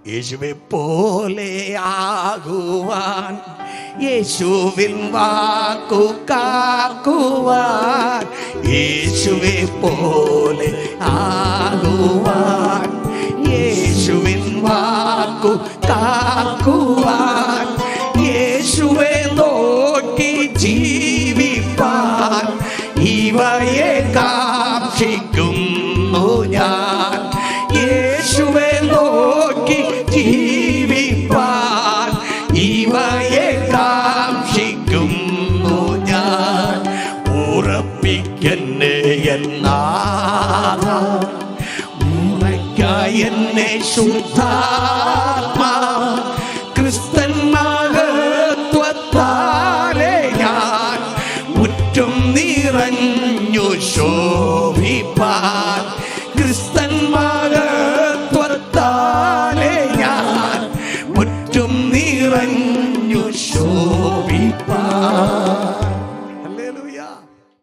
യേശുവെ പോലെ ആകുവാൻ, യേശുവിൻ വാക്കു കാക്കുവാൻ, യേശുവെ പോലെ ആകുവാൻ, യേശുവിൻ വാക്കു കാക്കുവാൻ, യേശുവെ നോക്കി ജീവിപ്പാൻ ഇവയെ കാക്ഷിക്കുന്നു ഞാൻ. യേശുവെ നോക്കി ജീവിപ്പാൻ ഇവയെ കാക്ഷിക്കുന്നു ഞാൻ. ഉറപ്പിക്കന്നെ എന്നാഥ, ഉറയ്ക്കായി എന്നെ ശുദ്ധാത്മാ, ക്രിസ്തൻ മഹത്വത്താലെ ഞാൻ മുറ്റും നിറഞ്ഞു ശോഭിപ്പാൻ. ക്രിസ്തൻ മഹത്വത്താലെ ഞാൻ മുറ്റും നിറഞ്ഞു